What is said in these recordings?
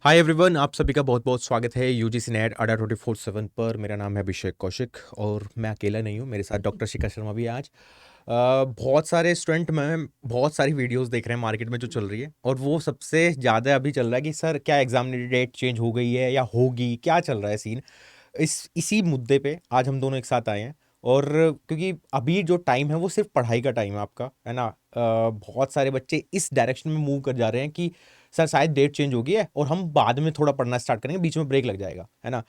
Hi everyone, आप सभी का बहुत बहुत स्वागत है यूजीसी नेट अड्डा 24/7 पर। मेरा नाम है अभिषेक कौशिक और मैं अकेला नहीं हूँ, मेरे साथ डॉक्टर शिखा शर्मा भी है आज। बहुत सारे स्टूडेंट में बहुत सारी वीडियोस देख रहे हैं मार्केट में जो चल रही है, और वो सबसे ज़्यादा अभी चल रहा है कि सर क्या एग्जाम डेट चेंज हो गई है या होगी, क्या चल रहा है सीन। इसी मुद्दे पे आज हम दोनों एक साथ आए हैं। और क्योंकि अभी जो टाइम है वो सिर्फ पढ़ाई का टाइम है आपका, है ना। बहुत सारे बच्चे इस डायरेक्शन में मूव कर जा रहे हैं कि सर शायद डेट चेंज हो गई है और हम बाद में थोड़ा पढ़ना स्टार्ट करेंगे, बीच में ब्रेक लग जाएगा, है ना।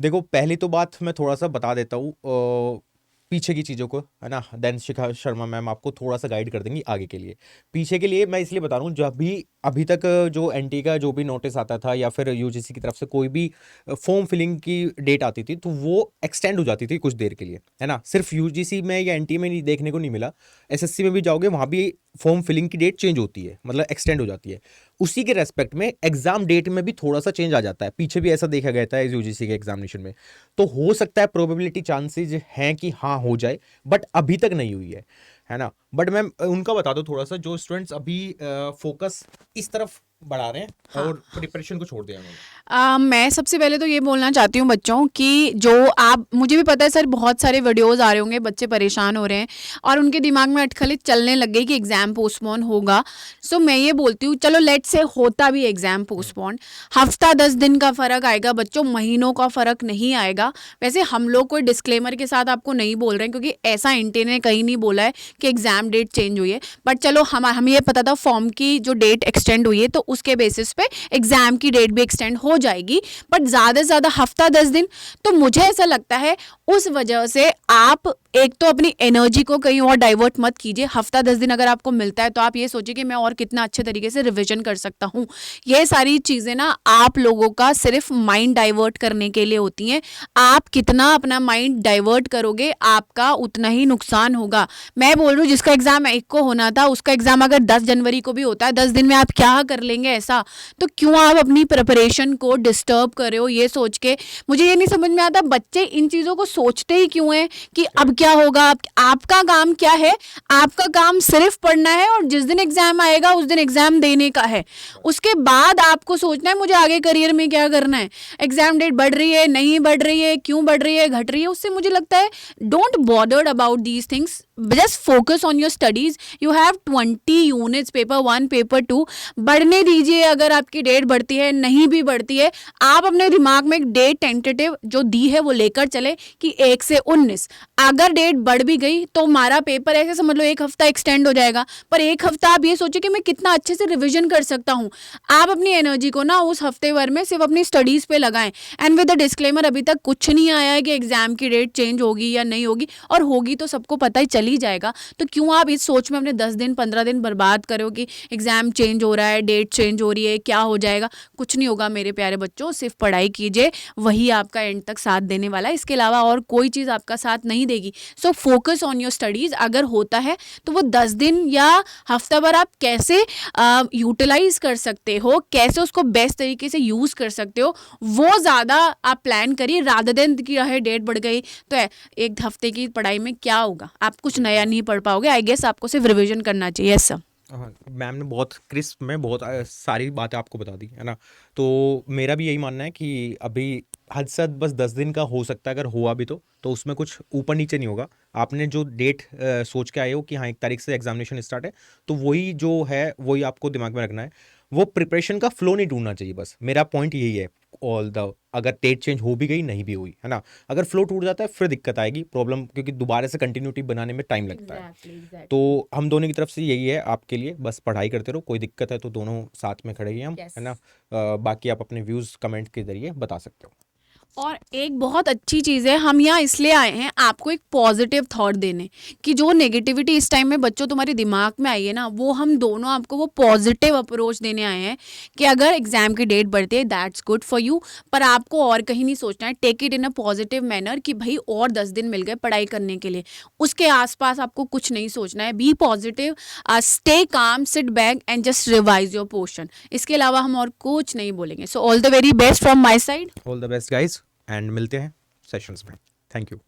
देखो, पहली तो बात मैं थोड़ा सा बता देता हूँ पीछे की चीज़ों को, है ना। देन शिखा शर्मा मैम आपको थोड़ा सा गाइड कर देंगी आगे के लिए। पीछे के लिए मैं इसलिए बता रहा हूँ, जब भी अभी तक जो एनटी का जो भी नोटिस आता था या फिर यूजीसी की तरफ से कोई भी फॉर्म फिलिंग की डेट आती थी तो वो एक्सटेंड हो जाती थी कुछ देर के लिए, है ना। सिर्फ यूजीसी में या एनटी में नहीं देखने को नहीं मिला, एसएससी में भी जाओगे वहाँ भी फॉर्म फिलिंग की डेट चेंज होती है, मतलब एक्सटेंड हो जाती है। उसी के रेस्पेक्ट में एग्जाम डेट में भी थोड़ा सा चेंज आ जाता है। पीछे भी ऐसा देखा गया था यूजीसी के एग्जामिनेशन में। तो हो सकता है, प्रोबेबिलिटी चांसेस हैं कि हाँ हो जाए, बट अभी तक नहीं हुई है ना। बट मैं उनका बता दो थोड़ा सा, जो स्टूडेंट्स अभी फोकस इस तरफ बढ़ा रहे हैं हाँ। और प्रिपरेशन को छोड़ दिया उन्होंने। मैं सबसे पहले तो ये बोलना चाहती हूँ बच्चों कि जो आप, मुझे भी पता है सर, बहुत सारे वीडियोस आ रहे होंगे, बच्चे परेशान हो रहे हैं और उनके दिमाग में अटकलें चलने लग गई कि एग्ज़ाम पोस्टपोन होगा। सो मैं ये बोलती हूँ, चलो लेट से होता भी एग्ज़ाम पोस्टपोन, हफ्ता 10 दिन का फ़र्क आएगा बच्चों, महीनों का फ़र्क नहीं आएगा। वैसे हम लोग कोई डिस्क्लेमर के साथ आपको नहीं बोल रहे हैं, क्योंकि ऐसा इंटे ने कहीं नहीं बोला है कि एग्ज़ाम डेट चेंज हुई है। बट चलो, हम ये पता था फॉर्म की जो डेट एक्सटेंड हुई है, तो उसके बेसिस पे एग्ज़ाम की डेट भी एक्सटेंड हो जाएगी। बट ज़्यादा से ज़्यादा हफ्ता 10 दिन। तो मुझे ऐसा लगता है उस वजह से आप एक तो अपनी एनर्जी को कहीं और डाइवर्ट मत कीजिए। हफ्ता 10 दिन अगर आपको मिलता है तो आप ये सोचिए कि मैं और कितना अच्छे तरीके से रिविजन कर सकता हूँ। ये सारी चीज़ें ना आप लोगों का सिर्फ माइंड डाइवर्ट करने के लिए होती हैं। आप कितना अपना माइंड डाइवर्ट करोगे, आपका उतना ही नुकसान होगा। मैं बोल रही हूँ, जिसका एग्ज़ाम 1 को होना था, उसका एग्ज़ाम अगर 10 जनवरी को भी होता है, 10 दिन में आप क्या कर लेंगे ऐसा। तो क्यों आप अपनी प्रिपरेशन को डिस्टर्ब कर रहे हो ये सोच के। मुझे ये नहीं समझ में आता बच्चे इन चीज़ों को सोचते ही क्यों हैं कि अब क्या होगा। आपका काम क्या है? आपका काम सिर्फ पढ़ना है और जिस दिन एग्जाम आएगा उस दिन एग्जाम देने का है। उसके बाद आपको सोचना है मुझे आगे करियर में क्या करना है। एग्जाम डेट बढ़ रही है, नहीं बढ़ रही है, क्यों बढ़ रही है, घट रही है, उससे मुझे लगता है don't bothered about these things. Just focus on your studies. You have 20 units, paper 1 paper 2 बढ़ने दीजिए। अगर आपकी डेट बढ़ती है, नहीं भी बढ़ती है, आप अपने दिमाग में एक डेट टेंटेटिव जो दी है वो लेकर चले कि 1 से 19। अगर डेट बढ़ भी गई तो हमारा पेपर ऐसे समझ लो 1 हफ्ता एक्सटेंड हो जाएगा, पर 1 हफ्ता आप ये सोचिए कि मैं कितना अच्छे से रिविजन कर सकता हूँ। आप अपनी एनर्जी को ना उस हफ्ते भर में सिर्फ अपनी स्टडीज़ पे लगाएं। एंड विद द डिस्क्लेमर, अभी तक कुछ नहीं आया है कि एग्जाम की डेट चेंज होगी या नहीं होगी, और होगी तो सबको पता ही चल ही जाएगा। तो क्यों आप इस सोच में अपने 10 दिन 15 दिन बर्बाद करो कि एग्जाम चेंज हो रहा है, डेट चेंज हो रही है, क्या हो जाएगा। कुछ नहीं होगा मेरे प्यारे बच्चों, सिर्फ पढ़ाई कीजिए, वही आपका एंड तक साथ देने वाला है। इसके अलावा और कोई चीज़ आपका साथ नहीं देगी। So focus on your studies. अगर होता है तो वो 10 दिन या हफ्ता भर आप कैसे यूटिलाइज कर सकते हो, कैसे उसको बेस्ट तरीके से यूज़ कर सकते हो, वो ज़्यादा आप प्लान करिए, रादर देन कि रहे डेट बढ़ गई तो 1 हफ्ते की पढ़ाई में क्या होगा, आप कुछ नया नहीं पढ़ पाओगे। आई गेस आपको सिर्फ रिविजन करना चाहिए। Yes sir. हाँ, मैम ने बहुत क्रिस्प में बहुत सारी बातें आपको बता दी, है ना। तो मेरा भी यही मानना है कि अभी हद से हद बस 10 दिन का हो सकता है, अगर हुआ भी तो उसमें कुछ ऊपर नीचे नहीं होगा। आपने जो डेट सोच के आए हो कि हाँ 1 तारीख से एग्जामिनेशन स्टार्ट है, तो वही जो है वही आपको दिमाग में रखना है। वो प्रिपरेशन का फ्लो नहीं टूटना चाहिए, बस मेरा पॉइंट यही है। ऑल द अगर डेट चेंज हो भी गई नहीं भी हुई, है ना, अगर फ्लो टूट जाता है फिर दिक्कत आएगी, प्रॉब्लम, क्योंकि दोबारा से कंटिन्यूटी बनाने में टाइम लगता है। तो हम दोनों की तरफ से यही है आपके लिए, बस पढ़ाई करते रहो, कोई दिक्कत है तो दोनों साथ में खड़े ही हैं हम, है ना। बाकी आप अपने व्यूज़ कमेंट के जरिए बता सकते हो। और एक बहुत अच्छी चीज़ है, हम यहाँ इसलिए आए हैं आपको एक पॉजिटिव थॉट देने, कि जो नेगेटिविटी इस टाइम में बच्चों तुम्हारे दिमाग में आई है ना, वो हम दोनों आपको वो पॉजिटिव अप्रोच देने आए हैं कि अगर एग्जाम की डेट बढ़ती है दैट्स गुड फॉर यू, पर आपको और कहीं नहीं सोचना है। Take it in a positive manner कि भाई और 10 दिन मिल गए पढ़ाई करने के लिए, उसके आसपास आपको कुछ नहीं सोचना है। Be positive, stay calm, sit back and just revise your portion. इसके अलावा हम और कुछ नहीं बोलेंगे। So all the very best from my side. All the best guys, and मिलते हैं सेशंस में। Thank you.